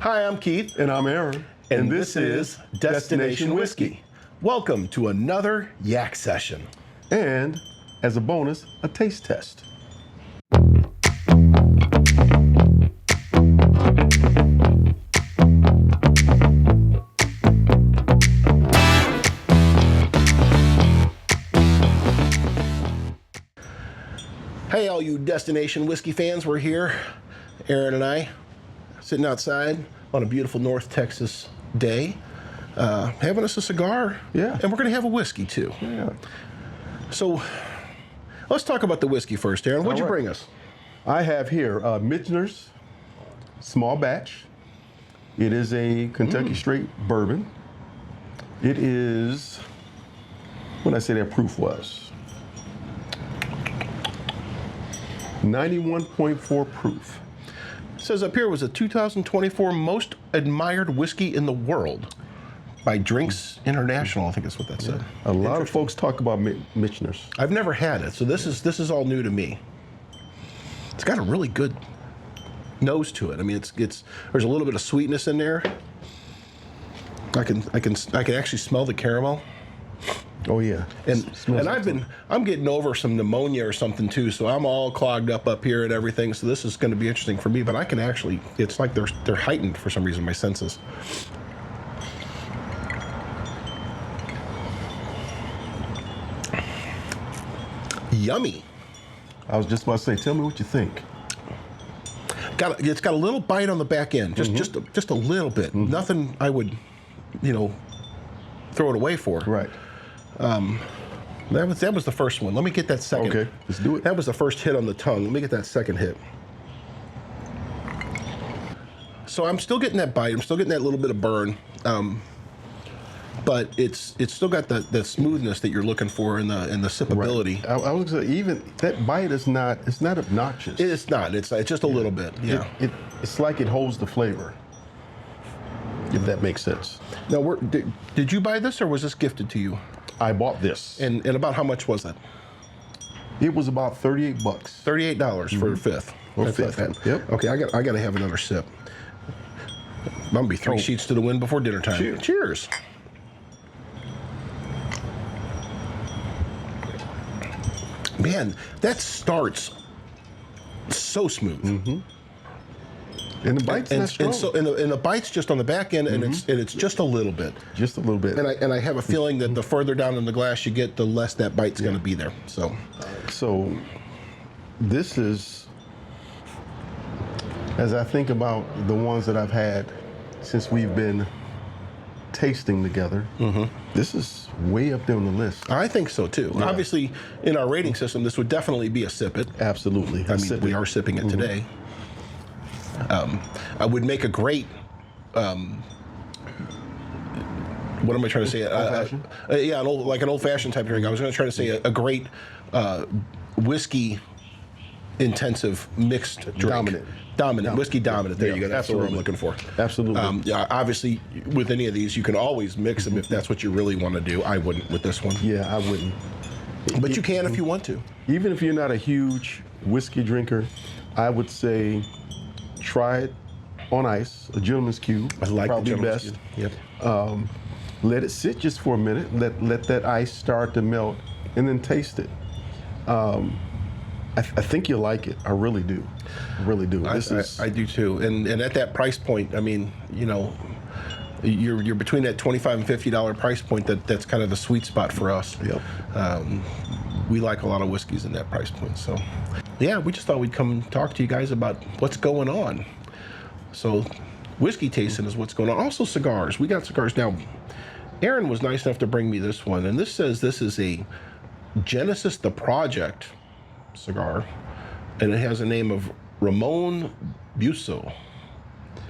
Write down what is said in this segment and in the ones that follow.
Hi, I'm Keith. And I'm Aaron. And this is Destination Whiskey. Welcome to another Yak Session. And as a bonus, a taste test. Hey, all you Destination Whiskey fans, we're here, Aaron and I, sitting outside on a beautiful North Texas day, having us a cigar. Yeah. And we're going to have a whiskey, too. Yeah. So, let's talk about the whiskey first, Aaron. What'd you bring us? I have here Michter's small batch. It is a Kentucky straight bourbon. It is, what did I say that proof was? 91.4 proof. It says up here was a 2024 most admired whiskey in the world by Drinks International. I think that's what that said. A lot of folks talk about Michter's. I've never had it, so this is all new to me. It's got a really good nose to it. I mean, it's there's a little bit of sweetness in there. I can actually smell the caramel. Oh yeah, and I'm getting over some pneumonia or something too, so I'm all clogged up here and everything. So this is going to be interesting for me. But I can actually, it's like they're heightened for some reason, my senses. Yummy. I was just about to say, tell me what you think. It's got a little bite on the back end, just a little bit. Nothing I would, throw it away for. Right. That was the first one. Let me get that second. Okay, let's do it. That was the first hit on the tongue. Let me get that second hit. So I'm still getting that bite. I'm still getting that little bit of burn, but it's still got the smoothness that you're looking for in the sippability. Right. I was gonna say, even that bite is not obnoxious. It's not. It's just a little bit. Yeah. It's like it holds the flavor. If that makes sense. Now, did you buy this or was this gifted to you? I bought this. And about how much was that? It was about $38. $38 for a fifth. Or a fifth. Yep. Okay, I got to have another sip. I'm gonna be three sheets to the wind before dinner time. Cheers. Cheers. Man, that starts so smooth. And the bite's not strong. And the bite's just on the back end, and it's just a little bit. Just a little bit. And I have a feeling that the further down in the glass you get, the less that bite's going to be there. So this is, as I think about the ones that I've had since we've been tasting together, this is way up there on the list. I think so too. Yeah. Obviously, in our rating system, this would definitely be a sip it. Absolutely. I mean, we are sipping it today. I would make a great, what am I trying to say? Old-fashioned? Yeah, like an old-fashioned type of drink. I was going to try to say a great whiskey intensive mixed drink. Dominant. Whiskey dominant. There you go. That's what I'm looking for. Absolutely. Obviously, with any of these, you can always mix them if that's what you really want to do. I wouldn't with this one. Yeah, I wouldn't. But you can if you want to. Even if you're not a huge whiskey drinker, I would say try it on ice, a gentleman's cube. I like probably the gentleman's best. Cube. Yep. Let it sit just for a minute. Let that ice start to melt, and then taste it. I think you'll like it. I really do. I really do. I do too. And at that price point, I mean, you're between that $25 and $50 price point. That's kind of the sweet spot for us. Yep. We like a lot of whiskeys in that price point. So, yeah, we just thought we'd come talk to you guys about what's going on. So, whiskey tasting is what's going on. Also, cigars. We got cigars now. Aaron was nice enough to bring me this one, and this says this is a Genesis the Project cigar, and it has a name of Ramon Buso,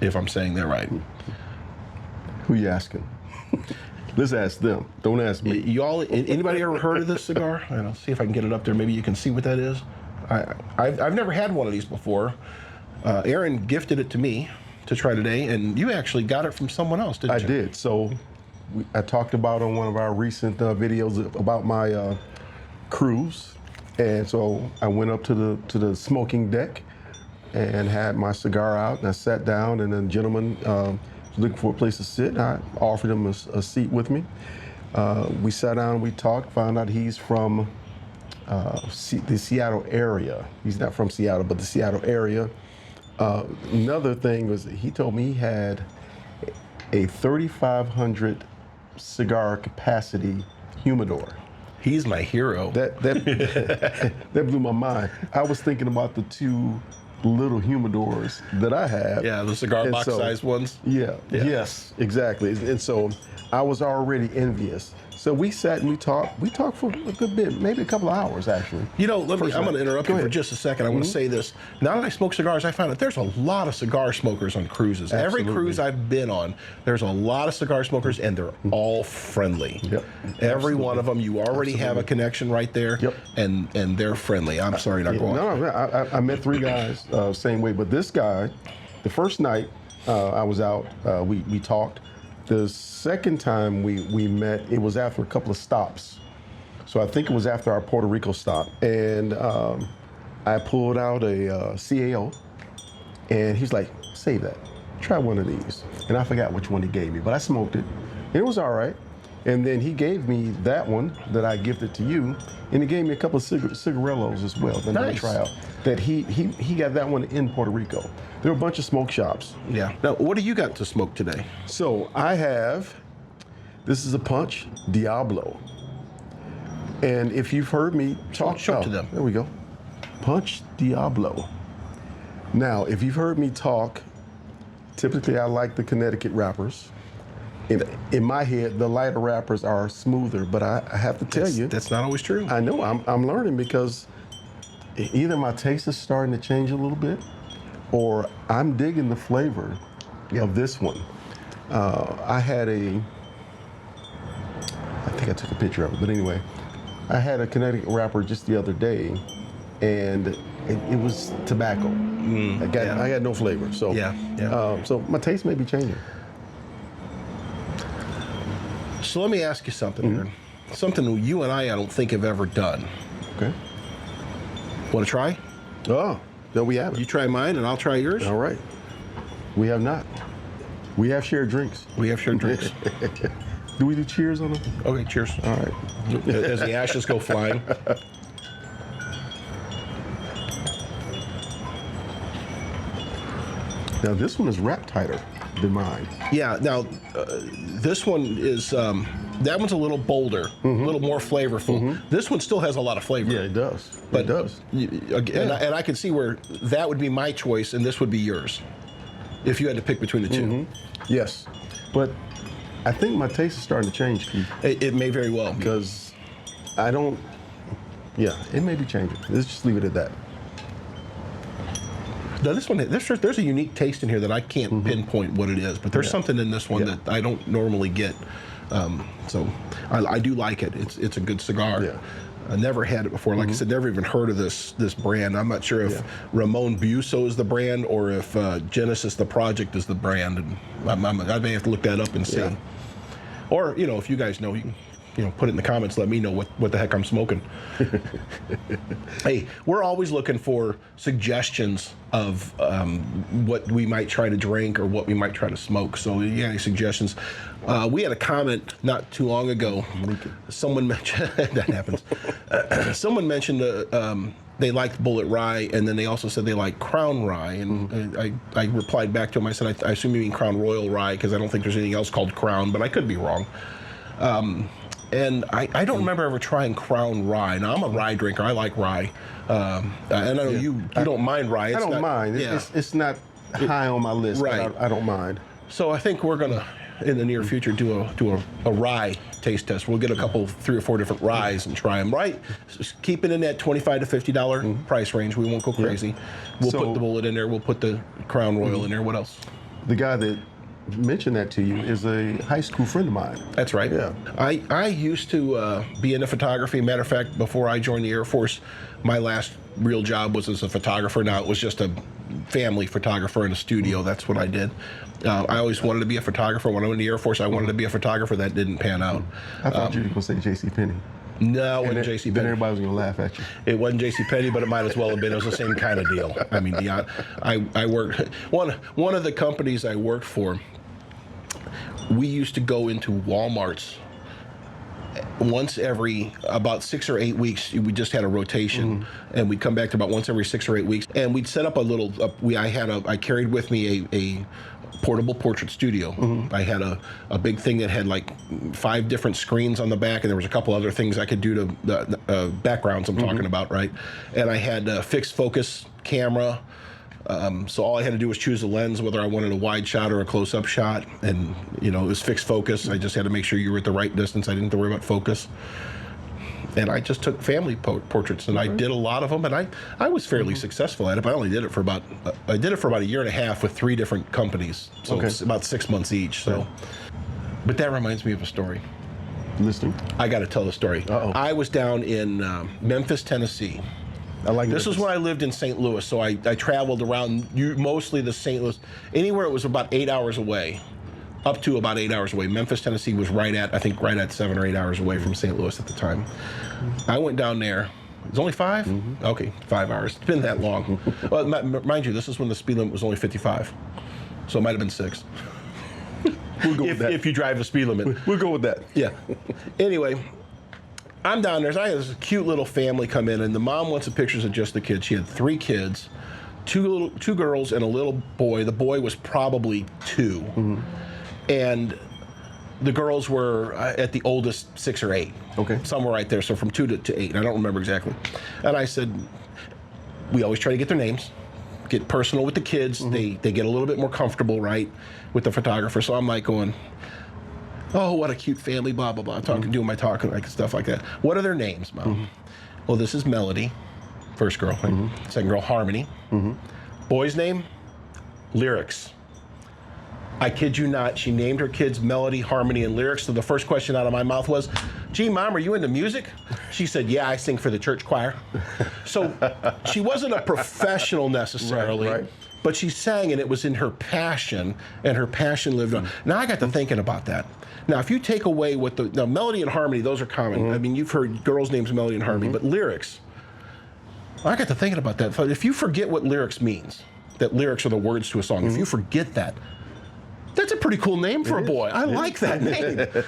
if I'm saying that right. Who you asking? Let's ask them. Don't ask me. Y'all, anybody ever heard of this cigar? I don't know, see if I can get it up there. Maybe you can see what that is. I've never had one of these before. Aaron gifted it to me to try today, and you actually got it from someone else, didn't you? I did. So I talked about on one of our recent videos about my cruise, and so I went up to the smoking deck, and had my cigar out, and I sat down, and then the gentleman was looking for a place to sit, and I offered him a seat with me. We sat down, we talked, found out he's from the Seattle area. He's not from Seattle, but the Seattle area. Another thing was he told me he had a 3,500 cigar capacity humidor. He's my hero. That that blew my mind. I was thinking about the two little humidors that I have. Yeah, the cigar And box size ones. Yeah, Yeah. yes, exactly. And so I was already envious. So we sat and we talked. We talked for a good bit, maybe a couple of hours actually. You know, I'm going to interrupt Go you for ahead. just a second. I want to say this. Now that I smoke cigars, I found that there's a lot of cigar smokers on cruises. Every Absolutely. cruise I've been on, there's a lot of cigar smokers, and they're all friendly. Yep. Every one of them, you already have a connection right there, Yep. and they're friendly. I'm sorry, not going. No, I met three guys same way, but this guy, the first night I was out, we talked. The second time we met, it was after a couple of stops. So I think it was after our Puerto Rico stop, and I pulled out a CAO, and he's like, "Save that, try one of these." And I forgot which one he gave me, but I smoked it. It was all right. And then he gave me that one that I gifted to you, and he gave me a couple of cigarillos as well that I Nice. try out. That he got that one in Puerto Rico. There were a bunch of smoke shops. Yeah. Now, what do you got to smoke today? So I have, this is a Punch Diablo. And if you've heard me talk, Show it to them. There we go. Punch Diablo. Now, if you've heard me talk, typically I like the Connecticut wrappers. In my head, the lighter wrappers are smoother, but I have to tell you, That's not always true. I know I'm learning because either my taste is starting to change a little bit, or I'm digging the flavor of this one. I think I took a picture of it, but anyway, I had a Connecticut wrapper just the other day, and it was tobacco. I got no flavor, so so my taste may be changing. So let me ask you something, Aaron. Something you and I don't think have ever done. Okay. Want to try? Oh, there we have it. You try mine, and I'll try yours. All right. We have not. We have shared drinks. We have shared drinks. Do we do cheers on them? Okay, cheers. All right. As the ashes go flying. Now this one is wrapped tighter than mine. Yeah. Now, this one is that one's a little bolder, a little more flavorful. This one still has a lot of flavor. Yeah, it does. But it does. And I can see where that would be my choice, and this would be yours, if you had to pick between the two. Yes, but I think my taste is starting to change, Keith, It may very well. because I don't. Yeah, it may be changing. Let's just leave it at that. Now this one, there's a unique taste in here that I can't pinpoint what it is, but there's something in this one Yeah. that I don't normally get. So I do like it. It's a good cigar. Yeah. I never had it before. Like I said, never even heard of this brand. I'm not sure if Yeah. Ramon Buso is the brand or if Genesis the Project is the brand. And I may have to look that up and see. Yeah. Or if you guys know, you can put it in the comments. Let me know what the heck I'm smoking. Hey, we're always looking for suggestions of what we might try to drink or what we might try to smoke. So you got any suggestions? We had a comment not too long ago. Someone mentioned that happens. Someone mentioned they liked Bullet Rye, and then they also said they like Crown Rye. And I replied back to him. I said, I assume you mean Crown Royal Rye because I don't think there's anything else called Crown, but I could be wrong. And I don't remember ever trying Crown Rye. Now, I'm a rye drinker. I like rye. And I know you don't mind rye. I don't mind. Yeah. It's not high on my list, Right. but I don't mind. So I think we're going to, in the near future, do a rye taste test. We'll get a couple, 3 or 4 different ryes and try them. Right? Just keep it in that $25 to $50 price range. We won't go crazy. We'll So- put the Bullet in there. We'll put the Crown Royal in there. What else? The guy that mentioned that to you is a high school friend of mine. That's right. Yeah. I used to be into photography. Matter of fact, before I joined the Air Force, my last real job was as a photographer. Now, it was just a family photographer in a studio. That's what I did. I always wanted to be a photographer. When I went to the Air Force, I wanted to be a photographer. That didn't pan out. I thought you were going to say J.C. Penney. No, it wasn't J.C. Then Penney. everybody was going to laugh at you. It wasn't J.C. Penney, but it might as well have been. It was the same kind of deal. I mean, I worked one of the companies I worked for. We used to go into Walmarts once every about 6 or 8 weeks. We just had a rotation, and we'd come back to about once every 6 or 8 weeks, and we'd set up a little. I carried with me a portable portrait studio. I had a big thing that had like 5 different screens on the back, and there was a couple other things I could do to the backgrounds I'm talking about, right? And I had a fixed focus camera. So all I had to do was choose a lens, whether I wanted a wide shot or a close-up shot, and it was fixed focus. I just had to make sure you were at the right distance. I didn't have to worry about focus. And I just took family portraits, and I did a lot of them, and I was fairly successful at it. But I only did it for about a year and a half with 3 different companies, so it's about 6 months each. So, but that reminds me of a story. Listening. I got to tell the story. I was down in Memphis, Tennessee. I like this was when I lived in St. Louis, so I traveled around mostly the St. Louis, anywhere it was about 8 hours away, up to about 8 hours away. Memphis, Tennessee was right at 7 or 8 hours away from St. Louis at the time. I went down there. It was only 5? Okay, 5 hours. It's been that long. Well, mind you, this is when the speed limit was only 55, so it might have been 6. We'll go with that. If you drive the speed limit. We'll go with that. Yeah. Anyway, I'm down there. So I had this cute little family come in, and the mom wants some pictures of just the kids. She had 3 kids, 2 girls and a little boy. The boy was probably 2, and the girls were at the oldest 6 or 8. Okay. Somewhere right there. So from 2 to 8. I don't remember exactly. And I said, we always try to get their names, get personal with the kids. They get a little bit more comfortable, right, with the photographer. So I'm like going, oh, what a cute family, blah, blah, blah. Doing my talking, like stuff like that. What are their names, Mom? Well, this is Melody, first girl. Second girl, Harmony. Boy's name, Lyrics. I kid you not, she named her kids Melody, Harmony, and Lyrics. So the first question out of my mouth was, gee, Mom, are you into music? She said, yeah, I sing for the church choir. So she wasn't a professional necessarily. Right. But she sang, and it was in her passion, and her passion lived on. Now I got to thinking about that. Now, if you take away now Melody and Harmony, those are common. I mean, you've heard girls' names Melody and Harmony, but Lyrics, I got to thinking about that. If you forget what lyrics means, that lyrics are the words to a song, if you forget that, that's a pretty cool name for a boy. I like that name.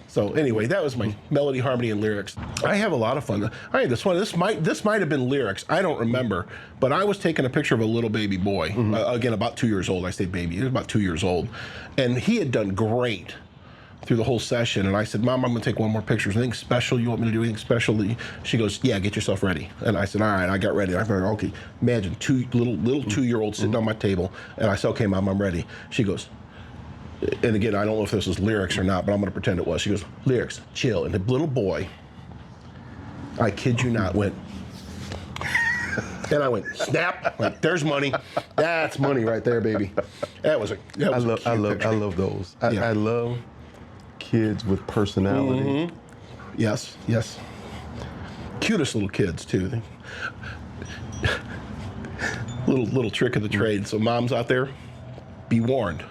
So anyway, that was my Melody, Harmony, and Lyrics. I have a lot of fun. I had this one. This might have been Lyrics. I don't remember. But I was taking a picture of a little baby boy. Again, about 2 years old. I say baby. He was about 2 years old. And he had done great through the whole session. And I said, Mom, I'm going to take one more picture. Is there anything special you want me to do? Anything special? She goes, yeah, get yourself ready. And I said, all right, I got ready. I thought, okay, imagine little 2-year-old sitting on my table. And I said, okay, Mom, I'm ready. She goes, and again, I don't know if this was Lyrics or not, but I'm going to pretend it was. She goes, Lyrics, chill. And the little boy, I kid you not, went, and I went, snap, like, there's money. That's money right there, baby. That was a cute picture. I love those. I love kids with personality. Yes. Cutest little kids, too. Little trick of the trade. So moms out there, be warned.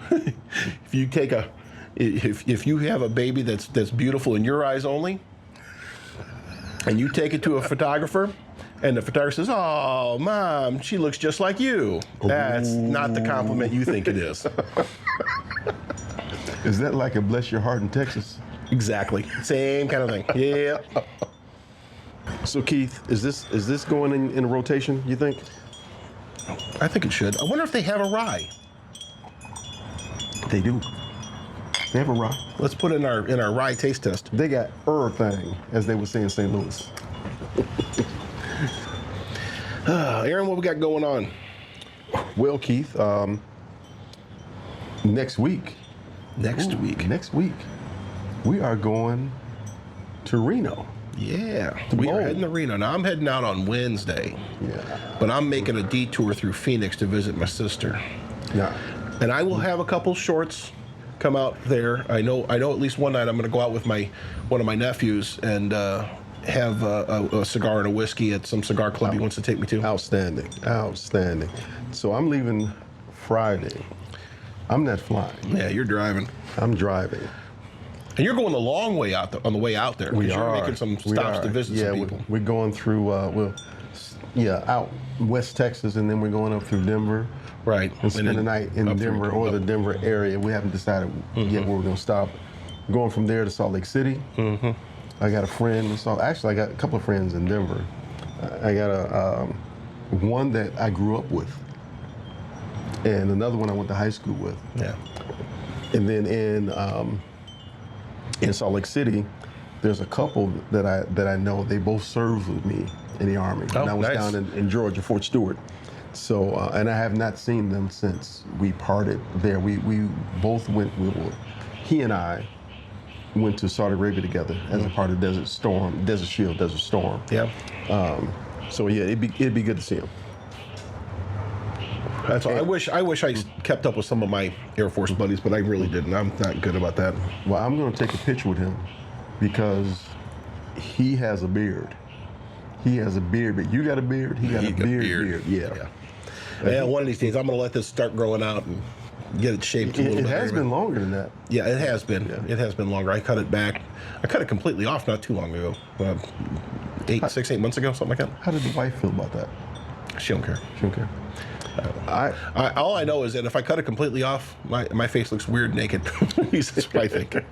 If you have a baby that's beautiful in your eyes only, and you take it to a photographer, and the photographer says, "Oh, Mom, she looks just like you," that's not the compliment you think it is. Is that like a bless your heart in Texas? Exactly, same kind of thing. Yeah. So Keith, is this going in rotation? You think? I think it should. I wonder if they have a rye. They do. They have a rye. Let's put in our rye taste test. They got everything, as they would say in St. Louis. Aaron, what we got going on? Well, Keith, next week. Next week, we are going to Reno. Yeah, we are heading to Reno. Now, I'm heading out on Wednesday. Yeah. But I'm making a detour through Phoenix to visit my sister. Yeah. And I will have a couple shorts come out there. I know at least one night I'm going to go out with one of my nephews and have a cigar and a whiskey at some cigar club he wants to take me to. Outstanding. So I'm leaving Friday. I'm not flying. Yeah, you're driving. I'm driving. And you're going the long way out on the way out there. We You're are making some We stops are. to visit yeah, some people. We're going through, out West Texas, and then we're going up through Denver. Right. And spend the then night in up through- Denver or the Denver area. We haven't decided yet where we're going to stop. Going from there to Salt Lake City. I got a friend in Salt. Actually, I got a couple of friends in Denver. I got one that I grew up with, and another one I went to high school with. Yeah. And then in Salt Lake City, there's a couple that I know. They both served with me in the Army. Oh, And I was nice. down in Georgia, Fort Stewart. So, and I have not seen them since we parted there. We both went. He and I went to Saudi Arabia together as a part of Desert Storm. Yeah. So yeah, it'd be good to see him. That's all. I wish I kept up with some of my Air Force buddies, but I really didn't. I'm not good about that. Well, I'm going to take a picture with him because he has a beard. He has a beard, but you got a beard. He got a beard. Yeah. Yeah, one of these days I'm going to let this start growing out and get it shaped a little bit. It has better. been longer than that. Yeah, it has been. Yeah. It has been longer. I cut it back. I cut it completely off not too long ago. 6-8 months ago, something like that. How did the wife feel about that? She don't care. She don't care. All I know is that if I cut it completely off, my face looks weird naked. That's what I think.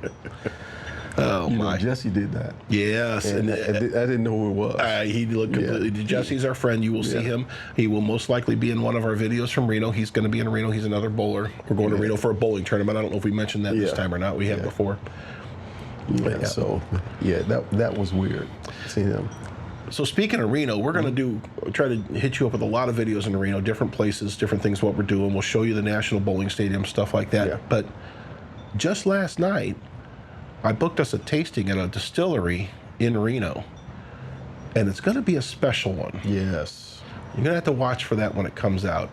Oh You know, my! Jesse did that. Yes, And I didn't know who it was. he looked completely. Jesse's our friend. You will see him. He will most likely be in one of our videos from Reno. He's going to be in Reno. He's another bowler. We're going to Reno for a bowling tournament. I don't know if we mentioned that this time or not. We have before. Yeah. So that was weird. Seeing him. So speaking of Reno, we're going to try to hit you up with a lot of videos in Reno, different places, different things, what we're doing. We'll show you the National Bowling Stadium, stuff like that. Yeah. But just last night, I booked us a tasting at a distillery in Reno, and it's going to be a special one. Yes. You're going to have to watch for that when it comes out.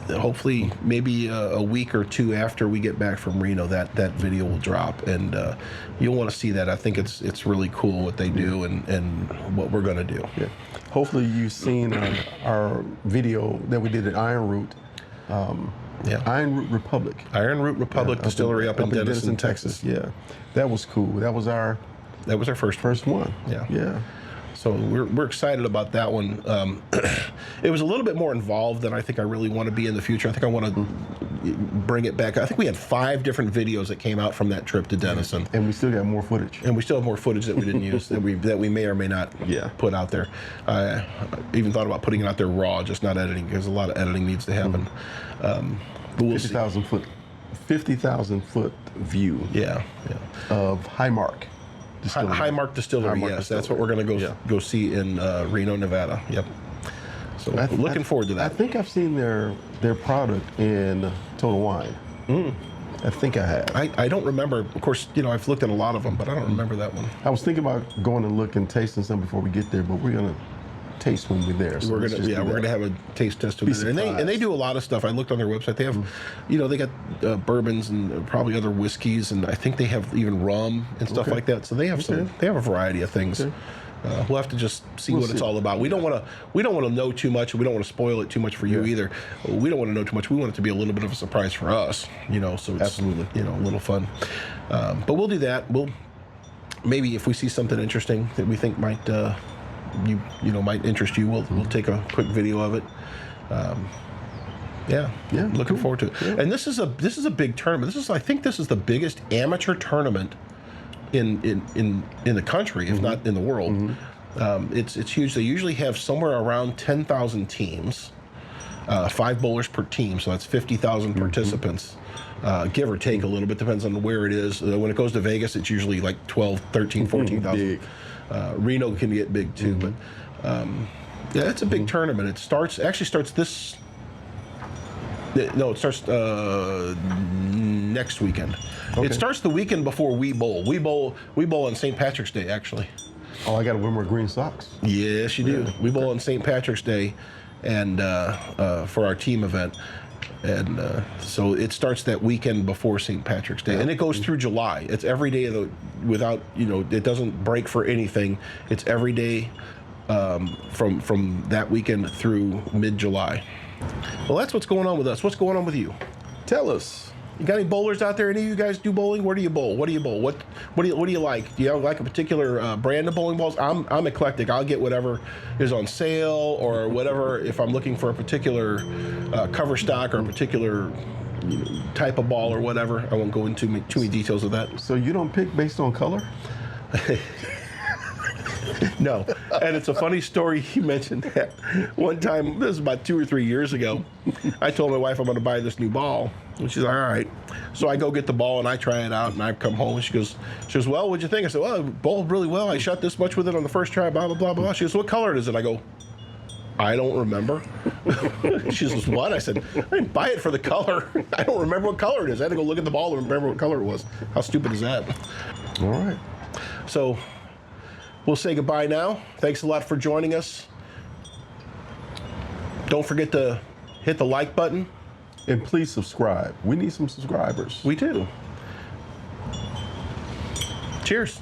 Hopefully, maybe a week or two after we get back from Reno, that video will drop, and you'll want to see that. I think it's really cool what they do and what we're going to do. Yeah. Hopefully you've seen our video that we did at Iron Root. Iron Root Republic. Iron Root Republic Distillery up in Denison, Texas. Yeah, that was cool. That was our first one. Yeah. So we're excited about that one. It was a little bit more involved than I think I really want to be in the future. I think I want to bring it back. I think we had 5 different videos that came out from that trip to Denison. And we still got more footage. And we still have more footage that we didn't use that we may or may not put out there. I even thought about putting it out there raw, just not editing, because a lot of editing needs to happen. But we'll 50,000 foot view. Yeah. Of Highmark. Highmark Distillery. Yes, that's what we're going to go see in Reno, Nevada. Yep. So looking forward to that. I think I've seen their product in Total Wine. I think I have. I don't remember. Of course, I've looked at a lot of them, but I don't remember that one. I was thinking about going and look and tasting some before we get there, but we're gonna taste when we're there. So we're gonna have a taste test of it, and they do a lot of stuff. I looked on their website. They have, they got bourbons and probably other whiskeys, and I think they have even rum and stuff like that. So they have they have a variety of things. Okay. We'll have to just see what it's all about. We don't want to know too much. We don't want to spoil it too much for you either. We don't want to know too much. We want it to be a little bit of a surprise for us. So it's a little fun. But we'll do that. We'll maybe if we see something interesting that we think might might interest you, we'll take a quick video of it. Looking forward to it. Yeah. And this is a big tournament. I think this is the biggest amateur tournament in the country, if not in the world. It's huge. They usually have somewhere around 10,000 teams, 5 bowlers per team, so that's 50,000 participants. Give or take a little bit, depends on where it is. When it goes to Vegas, it's usually like 12, 13, 14,000. Reno can get big too, but it's a big tournament. It starts this. No, it starts next weekend. Okay. It starts the weekend before we bowl. We bowl on St. Patrick's Day, actually. Oh, I got to wear more green socks. Yes, you do. We bowl on St. Patrick's Day, and for our team event. And so it starts that weekend before St. Patrick's Day, and it goes through July. It's every day of it doesn't break for anything. It's every day from that weekend through mid-July. Well, that's what's going on with us. What's going on with you? Tell us. You got any bowlers out there? Any of you guys do bowling? Where do you bowl? What do you bowl? What do you like? Do you like a particular brand of bowling balls? I'm eclectic. I'll get whatever is on sale or whatever. If I'm looking for a particular cover stock or a particular type of ball or whatever, I won't go into too many details of that. So you don't pick based on color? No. And it's a funny story he mentioned that. One time, this was about 2 or 3 years ago, I told my wife I'm going to buy this new ball. And she's like, all right. So I go get the ball and I try it out and I come home and she goes, well, what'd you think? I said, well, it bowled really well. I shot this much with it on the first try, blah, blah, blah, blah. She goes, what color is it? I go, I don't remember. She says, what? I said, I didn't buy it for the color. I don't remember what color it is. I had to go look at the ball and remember what color it was. How stupid is that? All right. So we'll say goodbye now. Thanks a lot for joining us. Don't forget to hit the like button. And please subscribe. We need some subscribers. We do. Cheers.